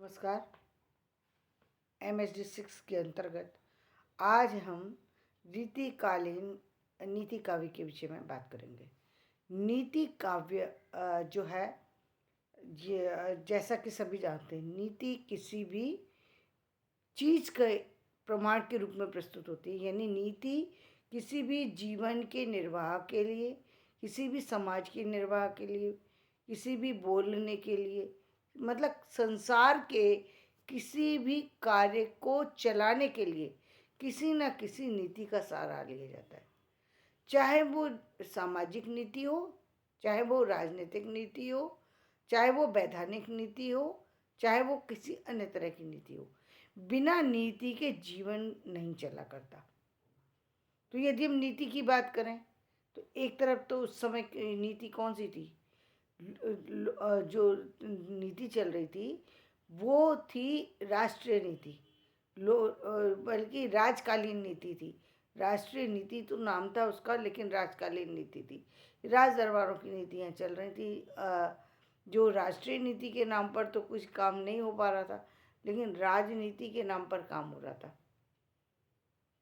नमस्कार। MSD 6 के अंतर्गत आज हम रीतिकालीन नीति काव्य के विषय में बात करेंगे। नीति काव्य जो है ये जैसा कि सभी जानते हैं, नीति किसी भी चीज़ के प्रमाण के रूप में प्रस्तुत होती है। यानी नीति किसी भी जीवन के निर्वाह के लिए, किसी भी समाज के निर्वाह के लिए, किसी भी बोलने के लिए, मतलब संसार के किसी भी कार्य को चलाने के लिए किसी न किसी नीति का सहारा लिया जाता है। चाहे वो सामाजिक नीति हो, चाहे वो राजनीतिक नीति हो, चाहे वो वैधानिक नीति हो, चाहे वो किसी अन्य तरह की नीति हो, बिना नीति के जीवन नहीं चला करता। तो यदि हम नीति की बात करें तो एक तरफ तो उस समय की नीति कौन सी थी, जो नीति चल रही थी वो थी राष्ट्रीय नीति, बल्कि राजकालीन नीति थी। राष्ट्रीय नीति तो नाम था उसका, लेकिन राजकालीन नीति थी। राज दरबारों की नीतियाँ चल रही थी। जो राष्ट्रीय नीति के नाम पर तो कुछ काम नहीं हो पा रहा था, लेकिन राजनीति के नाम पर काम हो रहा था।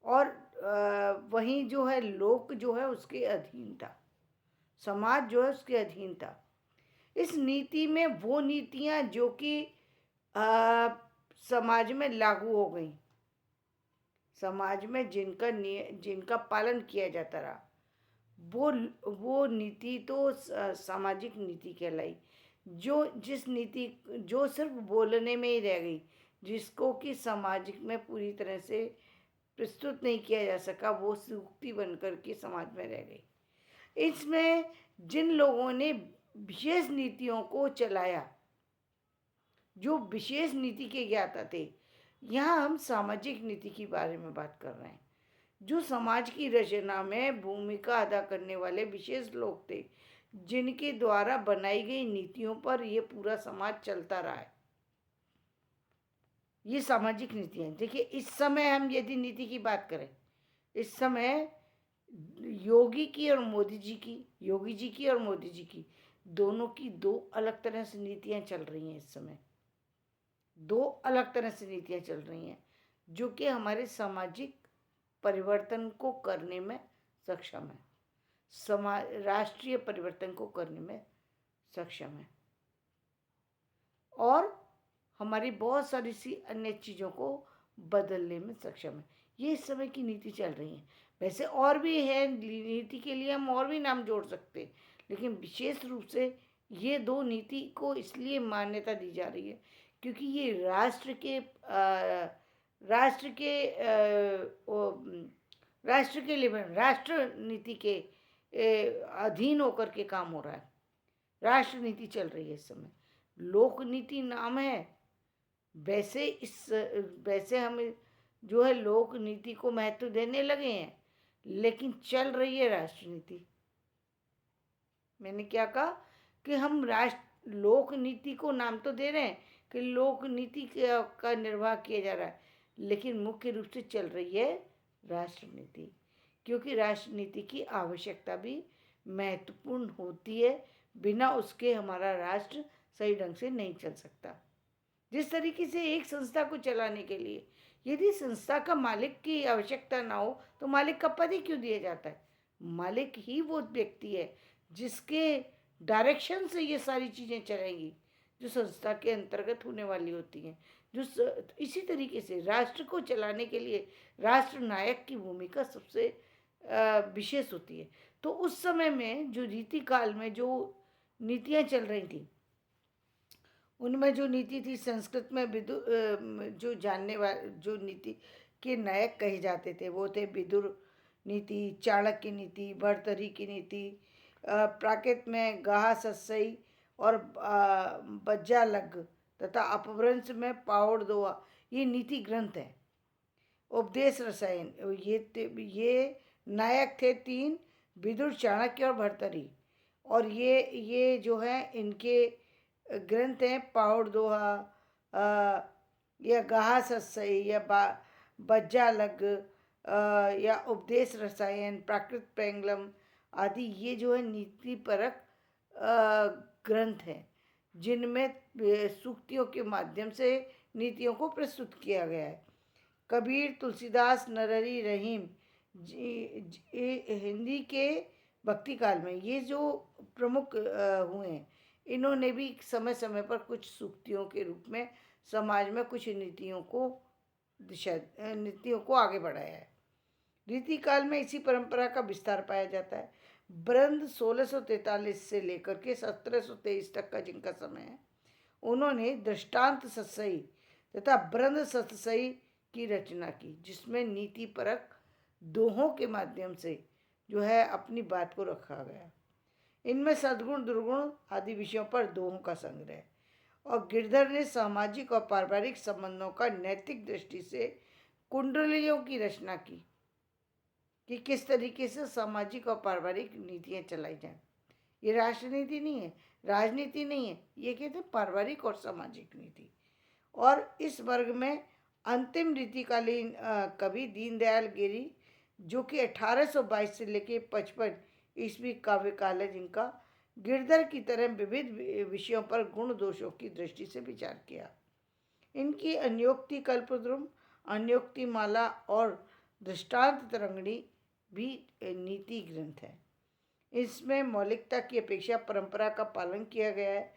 और वहीं जो है लोक जो है उसके अधीन था, समाज जो है उसके अधीन था। इस नीति में वो नीतियाँ जो कि समाज में लागू हो गई, समाज में जिनका पालन किया जाता रहा, वो नीति तो सामाजिक नीति कहलाई। जिस नीति जो सिर्फ बोलने में ही रह गई, जिसको कि सामाजिक में पूरी तरह से प्रस्तुत नहीं किया जा सका, वो सूक्ति बनकर के समाज में रह गई। इसमें जिन लोगों ने विशेष नीतियों को चलाया, जो विशेष नीति के ज्ञाता थे, यहाँ हम सामाजिक नीति के बारे में बात कर रहे हैं। जो समाज की रचना में भूमिका अदा करने वाले विशेष लोग थे, जिनके द्वारा बनाई गई नीतियों पर यह पूरा समाज चलता रहा है, ये सामाजिक नीतियाँ। देखिए, इस समय हम यदि नीति की बात करें, इस समय योगी जी की और मोदी जी की, दोनों की दो अलग तरह से नीतियाँ चल रही हैं। इस समय दो अलग तरह से नीतियाँ चल रही हैं जो कि हमारे सामाजिक परिवर्तन को करने में सक्षम है, राष्ट्रीय परिवर्तन को करने में सक्षम है, और हमारी बहुत सारी सी अन्य चीज़ों को बदलने में सक्षम है। ये इस समय की नीति चल रही है। वैसे और भी है, नीति के लिए हम और भी नाम जोड़ सकते हैं, लेकिन विशेष रूप से ये दो नीति को इसलिए मान्यता दी जा रही है क्योंकि ये राष्ट्र नीति के अधीन होकर के काम हो रहा है। राष्ट्र नीति चल रही है इस समय। लोक नीति नाम है, वैसे हम जो है लोक नीति को महत्व देने लगे हैं, लेकिन चल रही है राष्ट्र नीति। मैंने क्या कहा कि हम लोक नीति को नाम तो दे रहे हैं कि लोक नीति का निर्वाह किया जा रहा है, लेकिन मुख्य रूप से चल रही है राष्ट्र नीति, क्योंकि राष्ट्र नीति की आवश्यकता भी महत्वपूर्ण होती है। बिना उसके हमारा राष्ट्र सही ढंग से नहीं चल सकता। जिस तरीके से एक संस्था को चलाने के लिए यदि संस्था का मालिक की आवश्यकता ना हो तो मालिक का पद ही क्यों दिया जाता है? मालिक ही वो व्यक्ति है जिसके डायरेक्शन से ये सारी चीज़ें चलेंगी, जो संस्था के अंतर्गत होने वाली होती हैं। इसी तरीके से राष्ट्र को चलाने के लिए राष्ट्र नायक की भूमिका सबसे विशेष होती है। तो उस समय में जो रीति काल में जो नीतियाँ चल रही थी, उनमें जो नीति थी, संस्कृत में जो जानने वाले जो नीति के नायक कहे जाते थे वो थे विदुर नीति, चाणक्य नीति, भर्तृहरि की नीति, प्राकृत में गाहा सस्सई और बज्जालग तथा अपभ्रंश में पावड़ दोहा, ये नीति ग्रंथ हैं। उपदेश रसायन, ये नायक थे तीन, विदुर, चाणक्य और भर्तृहरि। और ये जो है इनके ग्रंथ हैं पावड़ दोहा या गाहा सस्सई या बज्जालग या उपदेश रसायन, प्राकृत पेंगलम आदि। ये जो है नीतिपरक ग्रंथ हैं जिनमें सूक्तियों के माध्यम से नीतियों को प्रस्तुत किया गया है। कबीर, तुलसीदास, नरहरि, रहीम हिंदी के भक्ति काल में ये जो प्रमुख हुए हैं, इन्होंने भी समय समय पर कुछ सूक्तियों के रूप में समाज में कुछ नीतियों को आगे बढ़ाया है। रीति काल में इसी परंपरा का विस्तार पाया जाता है। ब्रंद 1643 से लेकर के 1723 तक का जिनका समय है, उन्होंने दृष्टांत सतसई तथा ब्रंद सतसई की रचना की, जिसमें नीति परक दोहों के माध्यम से जो है अपनी बात को रखा गया। इनमें सद्गुण, दुर्गुण आदि विषयों पर दोहों का संग्रह। और गिरधर ने सामाजिक और पारिवारिक संबंधों का नैतिक दृष्टि से कुंडलियों की रचना की कि किस तरीके से सामाजिक और पारिवारिक नीतियाँ चलाई जाएं। ये राष्ट्रनीति नहीं है, राजनीति नहीं है, ये कहते हैं पारिवारिक और सामाजिक नीति। और इस वर्ग में अंतिम रीतिकालीन कवि दीनदयाल गिरी, जो कि 1822 से लेकर 55 ईस्वी काव्य काल है जिनका, गिरधर की तरह विविध विषयों पर गुण दोषों की दृष्टि से विचार किया। इनकी अन्योक्ति कल्पद्रुम, अन्योक्ति माला और दृष्टांत तरंगिणी भी नीति ग्रंथ है। इसमें मौलिकता की अपेक्षा परंपरा का पालन किया गया है।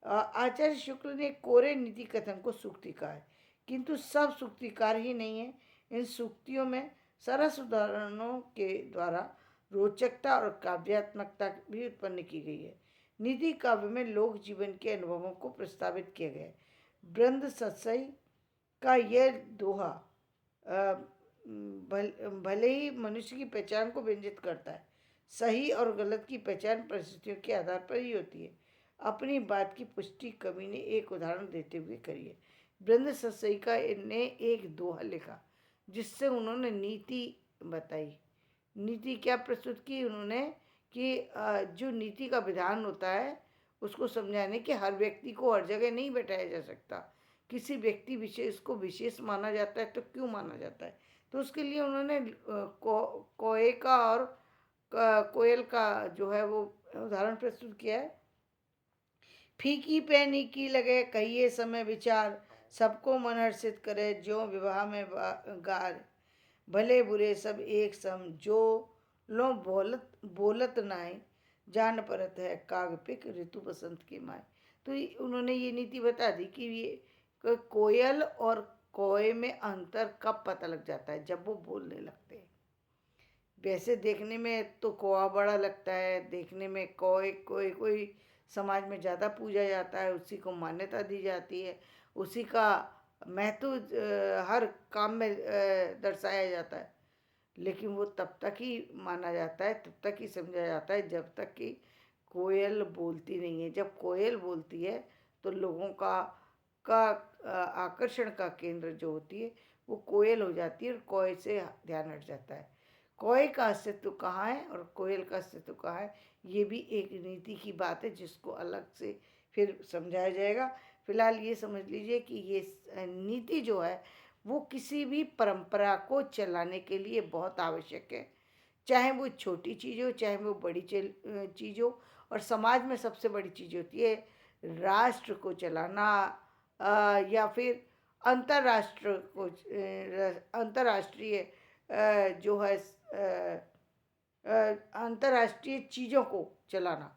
आचार्य शुक्ल ने कोरे नीति कथन को सूक्ति कहा है, किंतु सब सूक्तिकार ही नहीं है। इन सूक्तियों में सरस उदाहरणों के द्वारा रोचकता और काव्यात्मकता भी उत्पन्न की गई है। नीति काव्य में लोक जीवन के अनुभवों को प्रस्तावित किया गया है। ब्रंद सतसई का यह दोहा भले ही मनुष्य की पहचान को व्यंजित करता है, सही और गलत की पहचान परिस्थितियों के आधार पर ही होती है। अपनी बात की पुष्टि कवि ने एक उदाहरण देते हुए करी है। ब्रंद सतसई का ने एक दोहा लिखा जिससे उन्होंने नीति बताई। नीति क्या प्रस्तुत की उन्होंने कि जो नीति का विधान होता है उसको समझाने कि हर व्यक्ति को हर जगह नहीं बैठाया जा सकता। किसी व्यक्ति विशेष को विशेष माना जाता है तो क्यों माना जाता है, तो उसके लिए उन्होंने कोए का और कोयल का जो है वो उदाहरण प्रस्तुत किया है। फीकी पे नीकी लगे कहिए समय विचार, सबको मन हर्षित करे ज्यों विवाह में गार। भले बुरे सब एक सम, जो लो बोलत बोलत नाय, जान परत है काग पिक ऋतु बसंत के माय। तो उन्होंने ये नीति बता दी कि ये कोयल और कोए में अंतर कब पता लग जाता है, जब वो बोलने लगते हैं। वैसे देखने में तो कौआ बड़ा लगता है, देखने में कोई समाज में ज़्यादा पूजा जाता है, उसी को मान्यता दी जाती है, उसी का महत्व हर काम में दर्शाया जाता है। लेकिन वो तब तक ही माना जाता है, तब तक ही समझा जाता है जब तक कि कोयल बोलती नहीं है। जब कोयल बोलती है तो लोगों का आकर्षण का केंद्र जो होती है वो कोयल हो जाती है और कोयल से ध्यान हट जाता है। कोयल का अस्तित्व कहाँ है और कोयल का अस्तित्व कहाँ है, ये भी एक नीति की बात है जिसको अलग से फिर समझाया जाएगा। फिलहाल ये समझ लीजिए कि ये नीति जो है वो किसी भी परंपरा को चलाने के लिए बहुत आवश्यक है, चाहे वो छोटी चीज़ हो चाहे वो बड़ी चीज़ हो। और समाज में सबसे बड़ी चीज़ होती है राष्ट्र को चलाना या फिर अंतर्राष्ट्र को अंतर्राष्ट्रीय जो है अंतर्राष्ट्रीय चीज़ों को चलाना।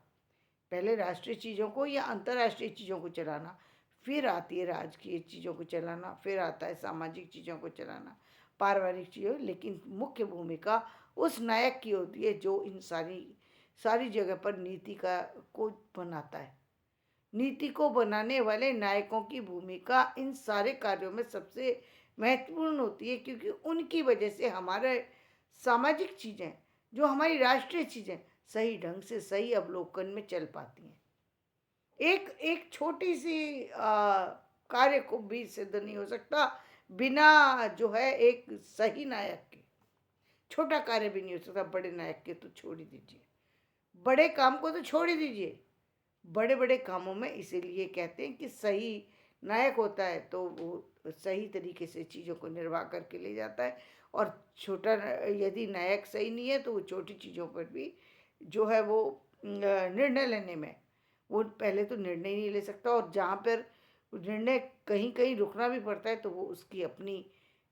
पहले राष्ट्रीय चीज़ों को या अंतर्राष्ट्रीय चीज़ों को चलाना, फिर आती है राजकीय चीज़ों को चलाना, फिर आता है सामाजिक चीज़ों को चलाना, पारिवारिक चीज़ों। लेकिन मुख्य भूमिका उस नायक की होती है जो इन सारी जगह पर नीति को बनाता है। नीति को बनाने वाले नायकों की भूमिका इन सारे कार्यों में सबसे महत्वपूर्ण होती है, क्योंकि उनकी वजह से हमारे सामाजिक चीज़ें, जो हमारी राष्ट्रीय चीज़ें सही ढंग से सही अवलोकन में चल पाती हैं। एक छोटी सी कार्य को भी सिद्ध नहीं हो सकता बिना जो है एक सही नायक के। छोटा कार्य भी नहीं हो सकता बड़े नायक के, तो छोड़ ही दीजिए, बड़े काम को तो छोड़ ही दीजिए। बड़े बड़े कामों में इसीलिए कहते हैं कि सही नायक होता है तो वो सही तरीके से चीज़ों को निर्वाह करके ले जाता है। और छोटा यदि नायक सही नहीं है तो वो छोटी चीज़ों पर भी जो है वो निर्णय लेने में वो पहले तो निर्णय नहीं ले सकता, और जहाँ पर निर्णय कहीं कहीं रुकना भी पड़ता है तो वो उसकी अपनी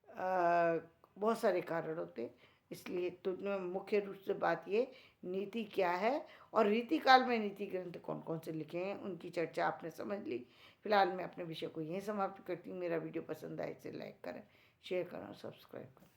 बहुत सारे कारण होते हैं। इसलिए तो मुख्य रूप से बात ये, नीति क्या है और रीति काल में नीति ग्रंथ कौन कौन से लिखे हैं उनकी चर्चा आपने समझ ली। फिलहाल मैं अपने विषय को यहीं समाप्त करती हूँ। मेरा वीडियो पसंद आए इसे लाइक करें, शेयर करें और सब्सक्राइब करें।